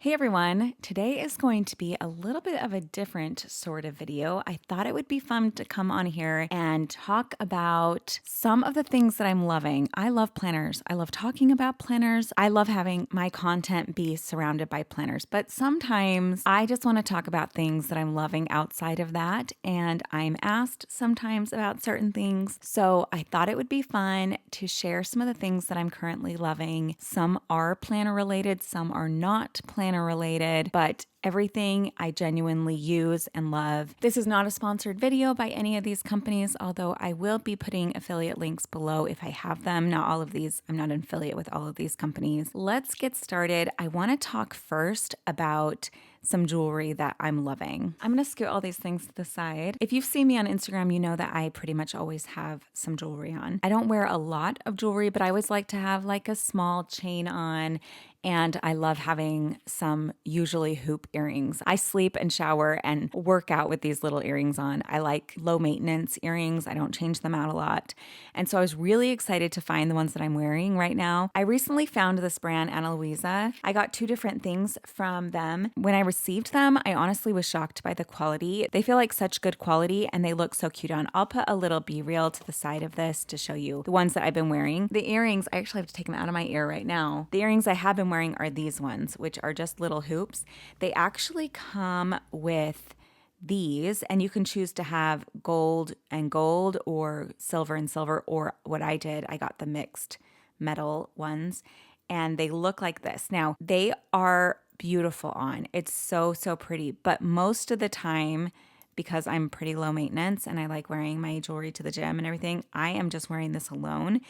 Hey everyone, today is going to be a little bit of a different sort of video. I thought it would be fun to come on here and talk about some of the things that I'm loving. I love planners. I love talking about planners. I love having my content be surrounded by planners, but sometimes I just want to talk about things that I'm loving outside of that, and I'm asked sometimes about certain things. So I thought it would be fun to share some of the things that I'm currently loving. Some are planner related, some are not planner related, but everything I genuinely use and love. This is not a sponsored video by any of these companies, although I will be putting affiliate links below if I have them. Not all of these, I'm not an affiliate with all of these companies. Let's get started. I want to talk first about some jewelry that I'm loving. I'm going to scoot all these things to the side. If you've seen me on Instagram, you know that I pretty much always have some jewelry on. I don't wear a lot of jewelry, but I always like to have like a small chain on, and I love having some usually hoop earrings. I sleep and shower and work out with these little earrings on. I like low maintenance earrings. I don't change them out a lot. And so I was really excited to find the ones that I'm wearing right now. I recently found this brand, Ana Luisa. I got two different things from them. When I received them, I honestly was shocked by the quality. They feel like such good quality and they look so cute on. I'll put a little B-reel to the side of this to show you the ones that I've been wearing. The earrings, I actually have to take them out of my ear right now. The earrings I have been wearing are these ones, which are just little hoops. They actually come with these, and you can choose to have gold and gold or silver and silver, or what I did, I got the mixed metal ones, and they look like this. Now, they are beautiful on. It's so pretty, but most of the time, because I'm pretty low maintenance and I like wearing my jewelry to the gym and everything, I am just wearing this alone.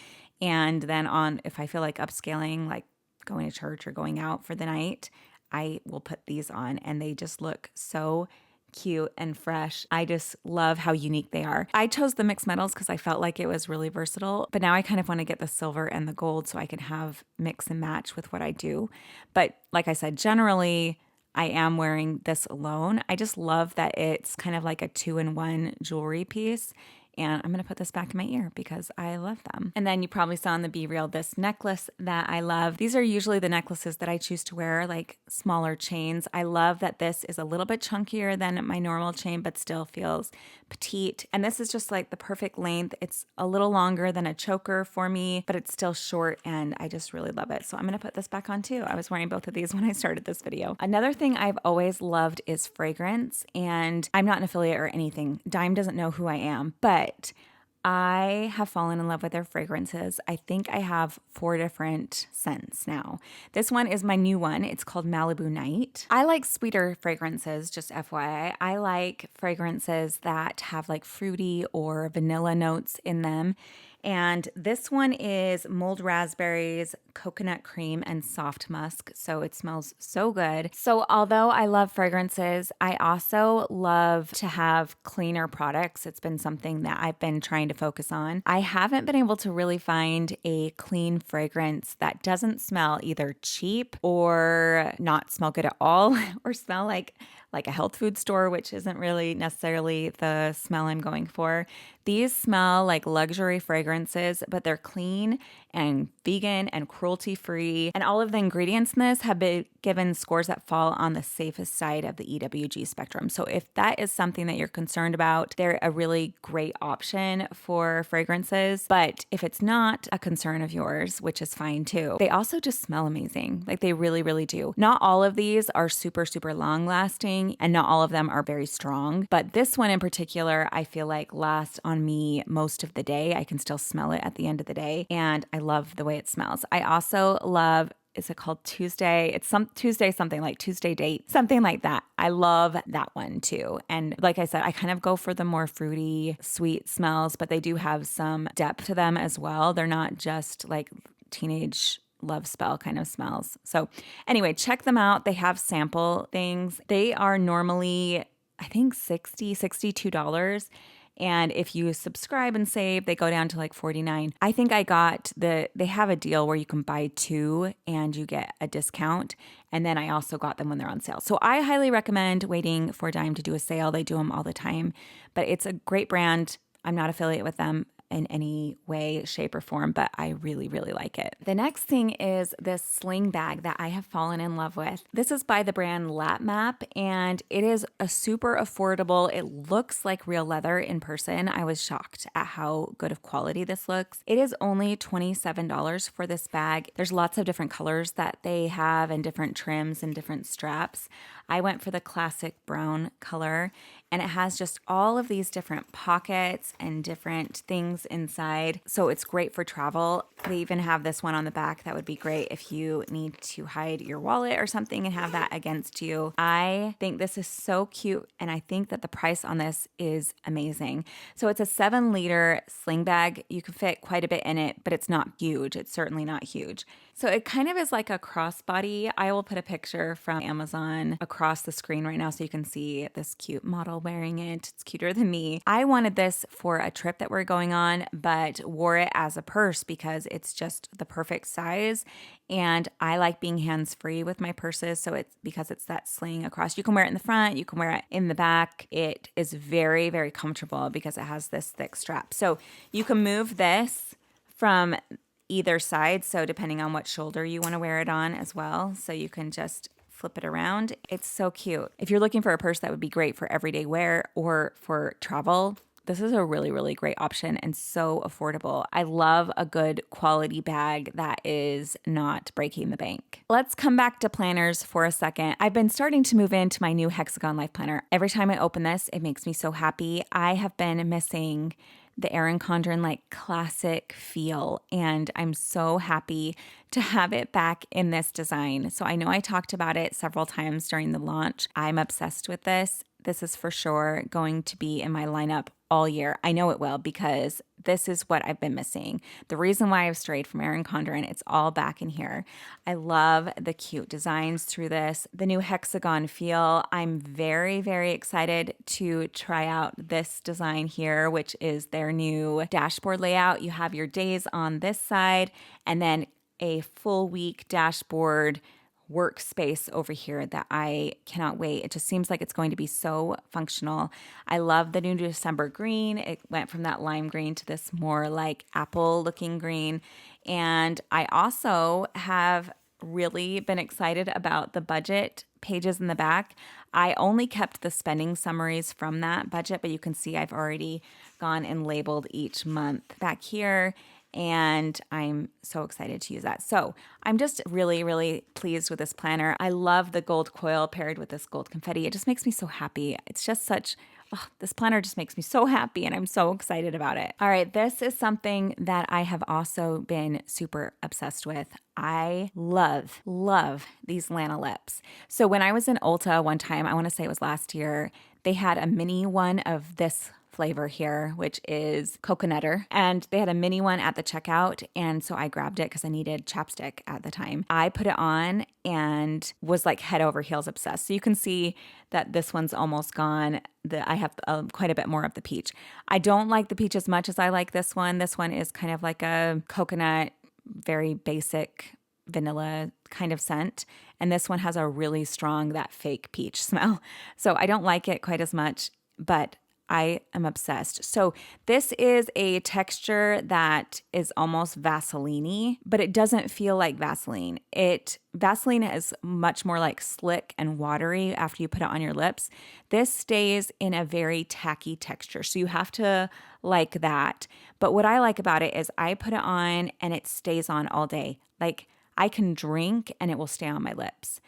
And then if I feel like upscaling, like going to church or going out for the night, I will put these on, and they just look so cute and fresh. I just love how unique they are. I chose the mixed metals because I felt like it was really versatile, but now I kind of want to get the silver and the gold so I can have mix and match with what I do. But like I said, generally I am wearing this alone. I just love that it's kind of like a 2-in-1 jewelry piece. And I'm going to put this back in my ear because I love them. And then you probably saw in the B-reel this necklace that I love. These are usually the necklaces that I choose to wear, like smaller chains. I love that this is a little bit chunkier than my normal chain, but still feels petite. And this is just like the perfect length. It's a little longer than a choker for me, but it's still short, and I just really love it. So I'm going to put this back on too. I was wearing both of these when I started this video. Another thing I've always loved is fragrance, and I'm not an affiliate or anything. Dime doesn't know who I am, but I have fallen in love with their fragrances. I think I have 4 different scents now. This one is my new one. It's called Malibu Night. I like sweeter fragrances, just FYI. I like fragrances that have like fruity or vanilla notes in them. And this one is mulled raspberries, coconut cream, and soft musk. So it smells so good. So although I love fragrances, I also love to have cleaner products. It's been something that I've been trying to focus on. I haven't been able to really find a clean fragrance that doesn't smell either cheap or not smell good at all or smell like a health food store, which isn't really necessarily the smell I'm going for. These smell like luxury fragrances, but they're clean and vegan and cruelty-free. And all of the ingredients in this have been given scores that fall on the safest side of the EWG spectrum. So if that is something that you're concerned about, they're a really great option for fragrances. But if it's not a concern of yours, which is fine too, they also just smell amazing. Like they really do. Not all of these are super long lasting, and not all of them are very strong. But this one in particular, I feel like lasts on me most of the day. I can still smell it at the end of the day, and I love the way it smells. I also love, is it called Tuesday? It's Tuesday something, like Tuesday Date, something like that. I love that one too. And like I said, I kind of go for the more fruity, sweet smells, but they do have some depth to them as well. They're not just like teenage love spell kind of smells. So anyway, check them out. They have sample things. They are normally, I think $62. And if you subscribe and save, they go down to like $49. I think they have a deal where you can buy 2 and you get a discount. And then I also got them when they're on sale. So I highly recommend waiting for Dime to do a sale. They do them all the time, but it's a great brand. I'm not affiliate with them. in any way, shape, or form, but I really, really like it. The next thing is this sling bag that I have fallen in love with. This is by the brand Lap Map, and it is a super affordable. It looks like real leather in person. I was shocked at how good of quality this looks. It is only $27 for this bag. There's lots of different colors that they have and different trims and different straps. I went for the classic brown color, and it has just all of these different pockets and different things inside. So it's great for travel. They even have this one on the back that would be great if you need to hide your wallet or something and have that against you. I think this is so cute, and I think that the price on this is amazing. So it's a 7-liter sling bag. You can fit quite a bit in it, but it's not huge. It's certainly not huge. So it kind of is like a crossbody. I will put a picture from Amazon across the screen right now so you can see this cute model wearing it. It's cuter than me. I wanted this for a trip that we're going on, but wore it as a purse because it's just the perfect size. And I like being hands-free with my purses, so it's because it's that sling across. You can wear it in the front, you can wear it in the back. It is very, very comfortable because it has this thick strap. So you can move this from either side, so depending on what shoulder you want to wear it on as well. So you can just flip it around. It's so cute. If you're looking for a purse that would be great for everyday wear or for travel, this is a really, really great option and so affordable. I love a good quality bag that is not breaking the bank. Let's come back to planners for a second. I've been starting to move into my new Hexagon Life Planner. Every time I open this, it makes me so happy. I have been missing the Erin Condren like classic feel, and I'm so happy to have it back in this design. So I know I talked about it several times during the launch. I'm obsessed with this. This is for sure going to be in my lineup all year. I know it will because this is what I've been missing. The reason why I've strayed from Erin Condren, it's all back in here. I love the cute designs through this, the new hexagon feel. I'm very, very excited to try out this design here, which is their new dashboard layout. You have your days on this side and then a full week dashboard workspace over here that I cannot wait. It just seems like it's going to be so functional. I love the new December green. It went from that lime green to this more like apple looking green. And I also have really been excited about the budget pages in the back. I only kept the spending summaries from that budget, but you can see I've already gone and labeled each month back here. And I'm so excited to use that. So I'm just really, really pleased with this planner. I love the gold coil paired with this gold confetti. It just makes me so happy. It's just this planner just makes me so happy and I'm so excited about it. All right, this is something that I have also been super obsessed with. I love these Lana lips. So when I was in Ulta one time, I want to say it was last year, they had a mini one of this flavor here, which is coconutter. And they had a mini one at the checkout. And so I grabbed it because I needed chapstick at the time. I put it on and was like head over heels obsessed. So you can see that this one's almost gone. I have quite a bit more of the peach. I don't like the peach as much as I like this one. This one is kind of like a coconut, very basic vanilla kind of scent. And this one has a really strong, that fake peach smell. So I don't like it quite as much, but I am obsessed. So this is a texture that is almost Vaseline-y, but it doesn't feel like Vaseline. Vaseline is much more like slick and watery after you put it on your lips. This stays in a very tacky texture. So you have to like that. But what I like about it is I put it on and it stays on all day. Like I can drink and it will stay on my lips.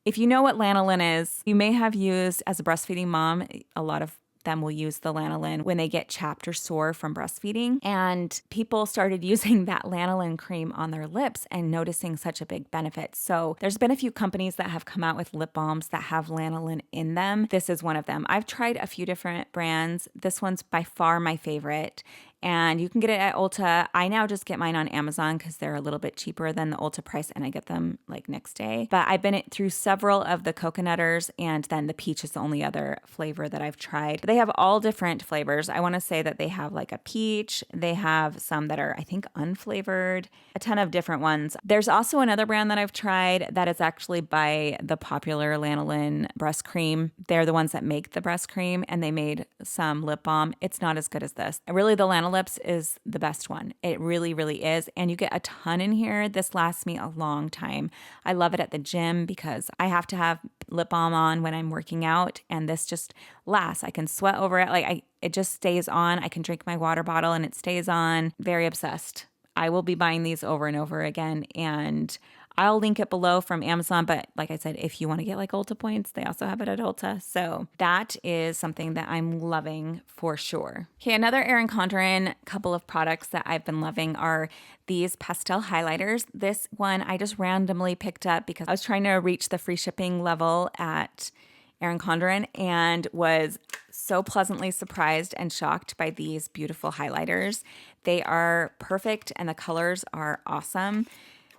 If you know what lanolin is, you may have used as a breastfeeding mom, a lot of them will use the lanolin when they get chapped or sore from breastfeeding. And people started using that lanolin cream on their lips and noticing such a big benefit. So there's been a few companies that have come out with lip balms that have lanolin in them. This is one of them. I've tried a few different brands. This one's by far my favorite. And you can get it at Ulta. I now just get mine on Amazon because they're a little bit cheaper than the Ulta price and I get them like next day. But I've been through several of the coconutters and then the peach is the only other flavor that I've tried. But they have all different flavors. I want to say that they have like a peach. They have some that are, I think, unflavored, a ton of different ones. There's also another brand that I've tried that is actually by the popular lanolin breast cream. They're the ones that make the breast cream and they made some lip balm. It's not as good as this. Really, the lanolin lips is the best one. It really, really is. And you get a ton in here. This lasts me a long time. I love it at the gym because I have to have lip balm on when I'm working out, and this just lasts. I can sweat over it. It just stays on. I can drink my water bottle and it stays on. Very obsessed. I will be buying these over and over again, and I'll link it below from Amazon. But like I said, if you want to get like Ulta points, they also have it at Ulta. So that is something that I'm loving for sure. Okay, another Erin Condren couple of products that I've been loving are these pastel highlighters. This one I just randomly picked up because I was trying to reach the free shipping level at Erin Condren and was so pleasantly surprised and shocked by these beautiful highlighters. They are perfect and the colors are awesome.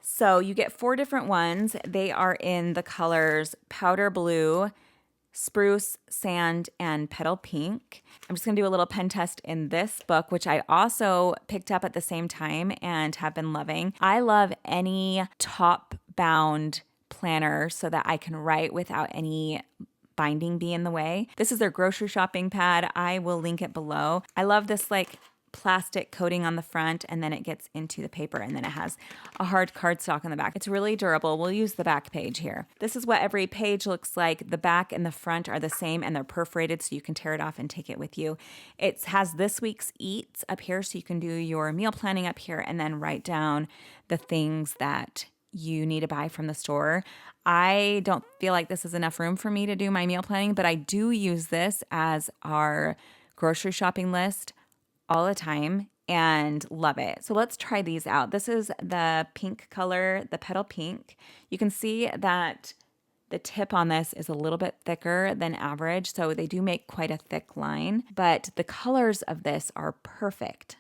So you get 4 different ones. They are in the colors powder blue, spruce, sand, and petal pink. I'm just going to do a little pen test in this book, which I also picked up at the same time and have been loving. I love any top bound planner so that I can write without any binding be in the way. This is their grocery shopping pad. I will link it below. I love this plastic coating on the front, and then it gets into the paper, and then it has a hard cardstock on the back. It's really durable. We'll use the back page here. This is what every page looks like. The back and the front are the same, and they're perforated so you can tear it off and take it with you. It has this week's eats up here so you can do your meal planning up here and then write down the things that you need to buy from the store. I don't feel like this is enough room for me to do my meal planning, but I do use this as our grocery shopping list all the time and love it. So let's try these out. This is the pink color, the petal pink. You can see that the tip on this is a little bit thicker than average, so they do make quite a thick line, but the colors of this are perfect.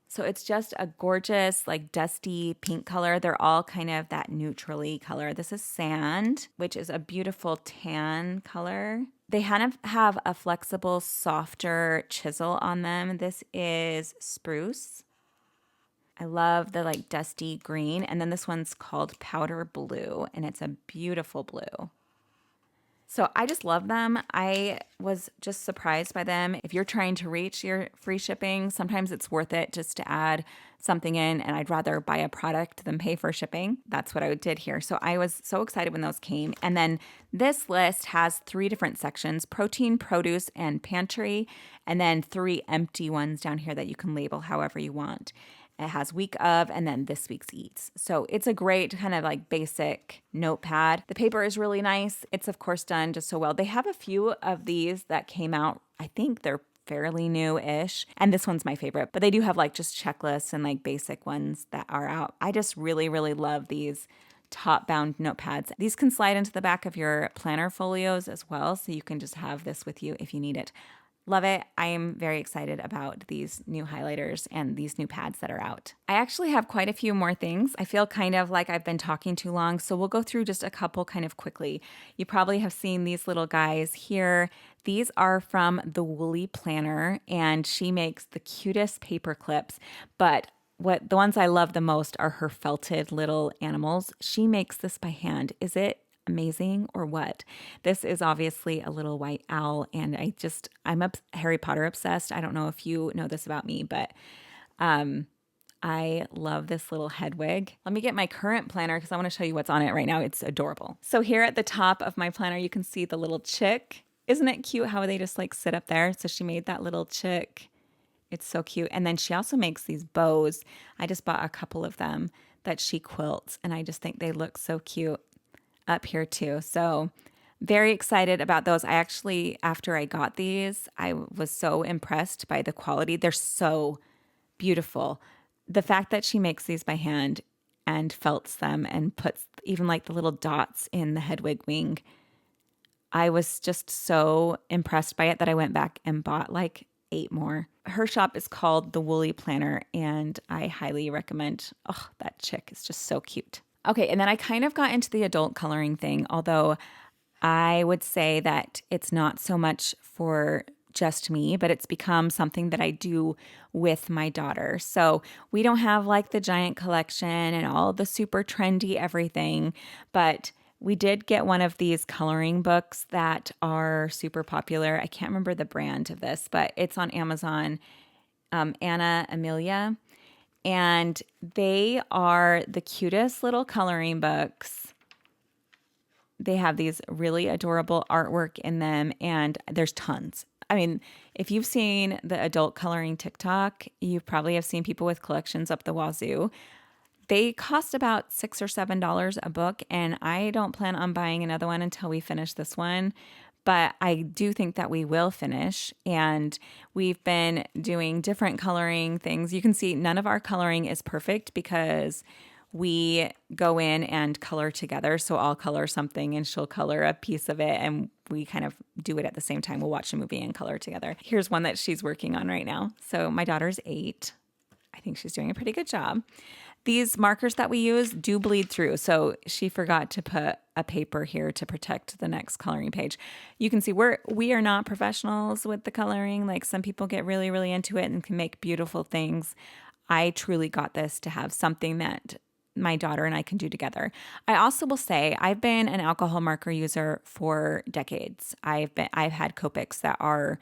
So it's just a gorgeous, dusty pink color. They're all kind of that neutrally color. This is sand, which is a beautiful tan color. They kind of have a flexible, softer chisel on them. This is spruce. I love the dusty green. And then this one's called powder blue, and it's a beautiful blue. So I just love them. I was just surprised by them. If you're trying to reach your free shipping, sometimes it's worth it just to add something in, and I'd rather buy a product than pay for shipping. That's what I did here. So I was so excited when those came. And then this list has 3 different sections: protein, produce, and pantry, and then 3 empty ones down here that you can label however you want. It has week of and then this week's eats. So it's a great kind of basic notepad. The paper is really nice. It's of course done just so well. They have a few of these that came out. I think they're fairly new-ish. And this one's my favorite. But they do have just checklists and basic ones that are out. I just really, really love these top-bound notepads. These can slide into the back of your planner folios as well. So you can just have this with you if you need it. Love it. I am very excited about these new highlighters and these new pads that are out. I actually have quite a few more things. I feel kind of like I've been talking too long, so we'll go through just a couple kind of quickly. You probably have seen these little guys here. These are from the Woolly Planner, and she makes the cutest paper clips, but the ones I love the most are her felted little animals. She makes this by hand. Is it amazing or what? This is obviously a little white owl, and I'm Harry Potter obsessed. I don't know if you know this about me, but I love this little head wig. Let me get my current planner because I want to show you what's on it right now. It's adorable. So here at the top of my planner, you can see the little chick. Isn't it cute how they just sit up there? So she made that little chick. It's so cute. And then she also makes these bows. I just bought a couple of them that she quilts, and I just think they look so cute up here too. So very excited about those. I actually, after I got these, I was so impressed by the quality. They're so beautiful. The fact that she makes these by hand and felts them and puts even the little dots in the headwig wing, I was just so impressed by it that I went back and bought 8 more. Her shop is called The Woolly Planner, and I highly recommend. Oh, that chick is just so cute. Okay, and then I kind of got into the adult coloring thing, although I would say that it's not so much for just me, but it's become something that I do with my daughter. So we don't have the giant collection and all the super trendy everything, but we did get one of these coloring books that are super popular. I can't remember the brand of this, but it's on Amazon. Anna Amelia, and they are the cutest little coloring books. They have these really adorable artwork in them, and there's tons. I mean, if you've seen the adult coloring TikTok, you probably have seen people with collections up the wazoo. They cost about $6 or $7 a book, and I don't plan on buying another one until we finish this one. But I do think that we will finish, and we've been doing different coloring things. You can see none of our coloring is perfect because we go in and color together. So I'll color something and she'll color a piece of it, and we kind of do it at the same time. We'll watch a movie and color together. Here's one that she's working on right now. So my daughter's 8. I think she's doing a pretty good job. These markers that we use do bleed through, so she forgot to put a paper here to protect the next coloring page. You can see we are not professionals with the coloring. Like, some people get really, really into it and can make beautiful things. I truly got this to have something that my daughter and I can do together. I also will say I've been an alcohol marker user for decades. I've had Copics that are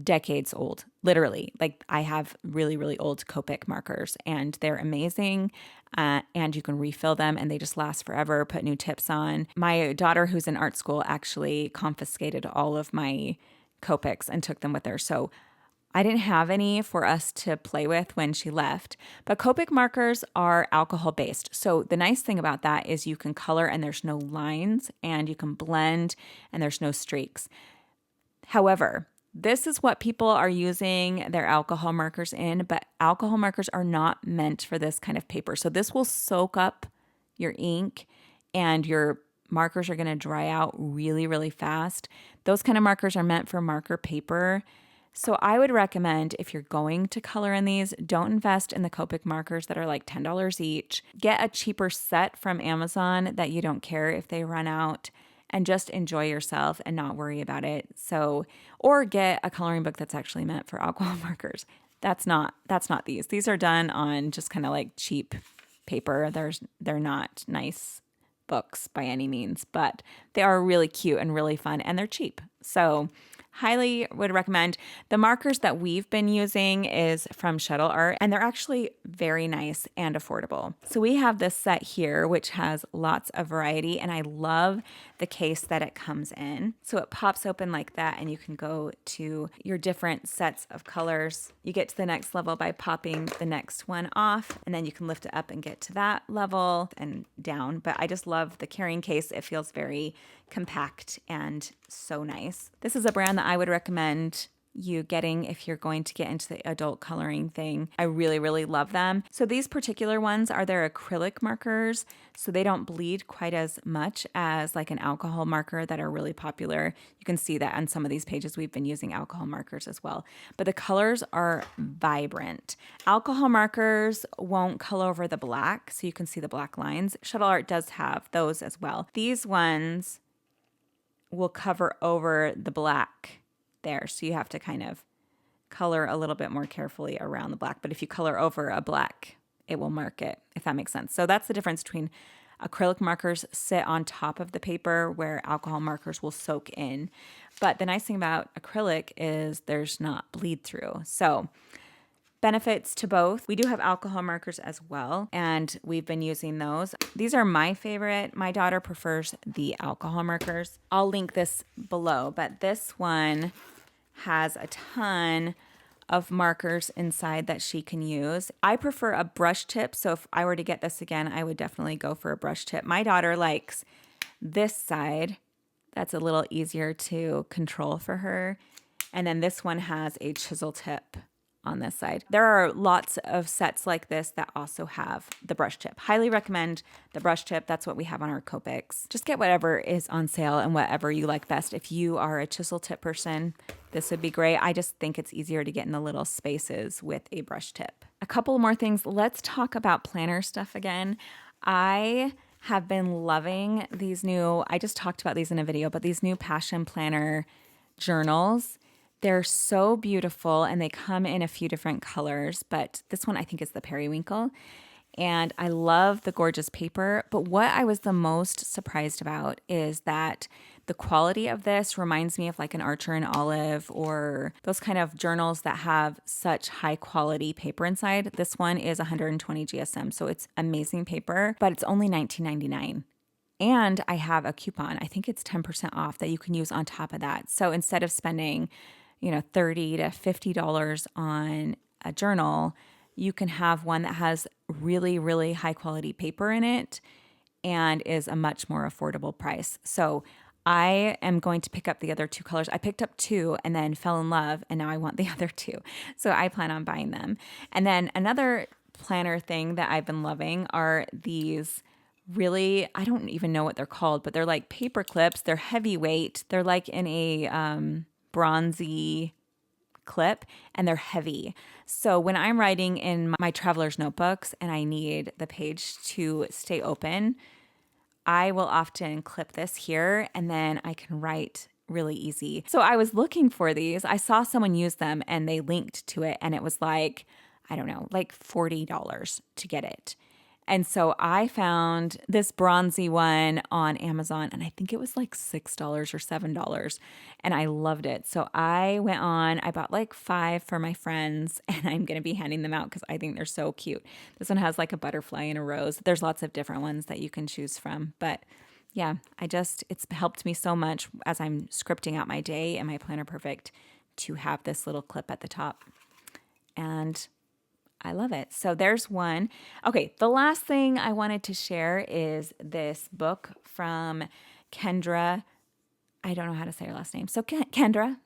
decades old, literally. Like, I have really, really old Copic markers, and they're amazing. And you can refill them and they just last forever, put new tips on. My daughter, who's in art school, actually confiscated all of my Copics and took them with her. So I didn't have any for us to play with when she left. But Copic markers are alcohol based. So the nice thing about that is you can color and there's no lines, and you can blend and there's no streaks. However, this is what people are using their alcohol markers in, but alcohol markers are not meant for this kind of paper. So this will soak up your ink, and your markers are going to dry out really, really fast. Those kind of markers are meant for marker paper. So I would recommend, if you're going to color in these, don't invest in the Copic markers that are like $10 each. Get a cheaper set from Amazon that you don't care if they run out, and just enjoy yourself and not worry about it. So, or get a coloring book that's actually meant for alcohol markers. That's not these. These are done on just kind of like cheap paper. They're not nice books by any means, but they are really cute and really fun, and they're cheap. So highly would recommend. The markers that we've been using is from Shuttle Art, and they're actually very nice and affordable. So we have this set here, which has lots of variety, and I love the case that it comes in. So it pops open like that, and you can go to your different sets of colors. You get to the next level by popping the next one off, and then you can lift it up and get to that level and down. But I just love the carrying case. It feels very compact and so nice. This is a brand that I would recommend you getting if you're going to get into the adult coloring thing. I really, really love them. So these particular ones are their acrylic markers, so they don't bleed quite as much as like an alcohol marker that are really popular. You can see that on some of these pages we've been using alcohol markers as well. But the colors are vibrant. Alcohol markers won't color over the black, so you can see the black lines. Shuttle Art does have those as well. These ones will cover over the black there. So you have to kind of color a little bit more carefully around the black. But if you color over a black, it will mark it, if that makes sense. So that's the difference between acrylic markers sit on top of the paper, where alcohol markers will soak in. But the nice thing about acrylic is there's not bleed through. So benefits to both. We do have alcohol markers as well, and we've been using those. These are my favorite. My daughter prefers the alcohol markers. I'll link this below, but this one has a ton of markers inside that she can use. I prefer a brush tip, so if I were to get this again, I would definitely go for a brush tip. My daughter likes this side. That's a little easier to control for her. And then this one has a chisel tip on this side. There are lots of sets like this that also have the brush tip. Highly recommend the brush tip. That's what we have on our Copics. Just get whatever is on sale and whatever you like best. If you are a chisel tip person, this would be great. I just think it's easier to get in the little spaces with a brush tip. A couple more things. Let's talk about planner stuff again. I have been loving these new, I just talked about these in a video, but these new Passion Planner journals. They're so beautiful, and they come in a few different colors, but this one I think is the periwinkle. And I love the gorgeous paper, but what I was the most surprised about is that The quality of this reminds me of like an Archer and Olive or those kind of journals that have such high quality paper inside. This one is 120 GSM, so it's amazing paper, but it's only $19.99. And I have a coupon. I think it's 10% off that you can use on top of that. So instead of spending, $30 to $50 on a journal, you can have one that has really, really high quality paper in it and is a much more affordable price. So I am going to pick up the other two colors. I picked up two and then fell in love, and now I want the other two. So I plan on buying them. And then another planner thing that I've been loving are these really, I don't even know what they're called, but they're like paper clips. They're heavyweight. They're like in a bronzy clip, and they're heavy. So when I'm writing in my traveler's notebooks and I need the page to stay open, I will often clip this here and then I can write really easy. So I was looking for these. I saw someone use them and they linked to it, and it was like, I don't know, like $40 to get it. And so I found this bronzy one on Amazon, and I think it was like $6 or $7, and I loved it. So I went on, I bought like 5 for my friends, and I'm going to be handing them out because I think they're so cute. This one has like a butterfly and a rose. There's lots of different ones that you can choose from. But yeah, it's helped me so much as I'm scripting out my day and my Planner Perfect to have this little clip at the top. And I love it. So there's one. Okay, the last thing I wanted to share is this book from Kendra. I don't know how to say her last name. So Kendra.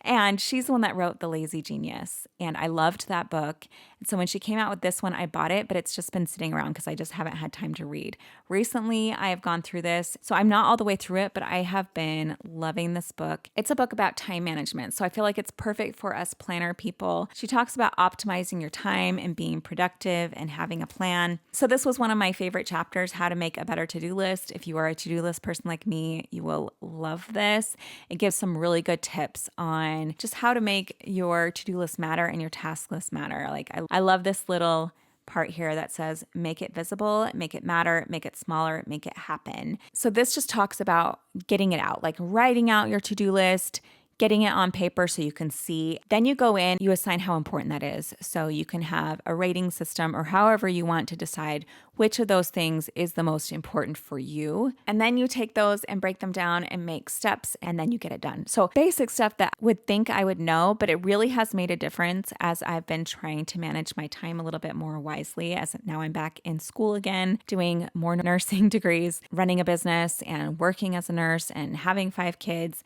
And she's the one that wrote The Lazy Genius. And I loved that book. And so when she came out with this one, I bought it, but it's just been sitting around because I just haven't had time to read. Recently, I have gone through this. So I'm not all the way through it, but I have been loving this book. It's a book about time management. So I feel like it's perfect for us planner people. She talks about optimizing your time and being productive and having a plan. So this was one of my favorite chapters, how to make a better to-do list. If you are a to-do list person like me, you will love this. It gives some really good tips on just how to make your to-do list matter and your task list matter. Like I love this little part here that says, make it visible, make it matter, make it smaller, make it happen. So this just talks about getting it out, like writing out your to-do list, getting it on paper so you can see. Then you go in, you assign how important that is. So you can have a rating system or however you want to decide which of those things is the most important for you. And then you take those and break them down and make steps, and then you get it done. So basic stuff that I would think I would know, but it really has made a difference as I've been trying to manage my time a little bit more wisely, as now I'm back in school again, doing more nursing degrees, running a business and working as a nurse and having 5 kids.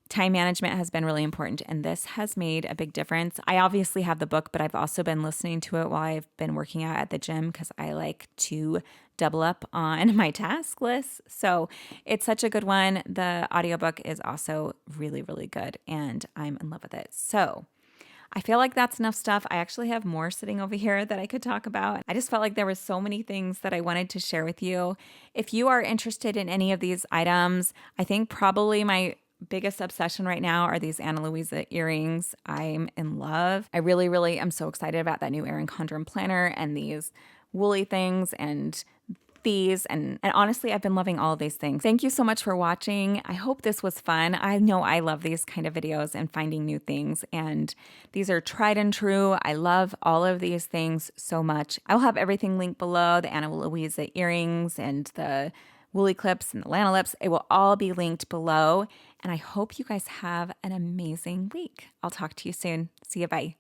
Time management has been really important, and this has made a big difference. I obviously have the book, but I've also been listening to it while I've been working out at the gym because I like to double up on my task list. So it's such a good one. The audiobook is also really, really good, and I'm in love with it. So I feel like that's enough stuff. I actually have more sitting over here that I could talk about. I just felt like there were so many things that I wanted to share with you. If you are interested in any of these items, I think probably my biggest obsession right now are these Ana Luisa earrings. I'm in love. I really, really am so excited about that new Erin Condren planner and these woolly things and these. And honestly, I've been loving all of these things. Thank you so much for watching. I hope this was fun. I know I love these kind of videos and finding new things. And these are tried and true. I love all of these things so much. I'll have everything linked below, the Ana Luisa earrings and the woolly clips and the Lana lips. It will all be linked below. And I hope you guys have an amazing week. I'll talk to you soon. See you. Bye.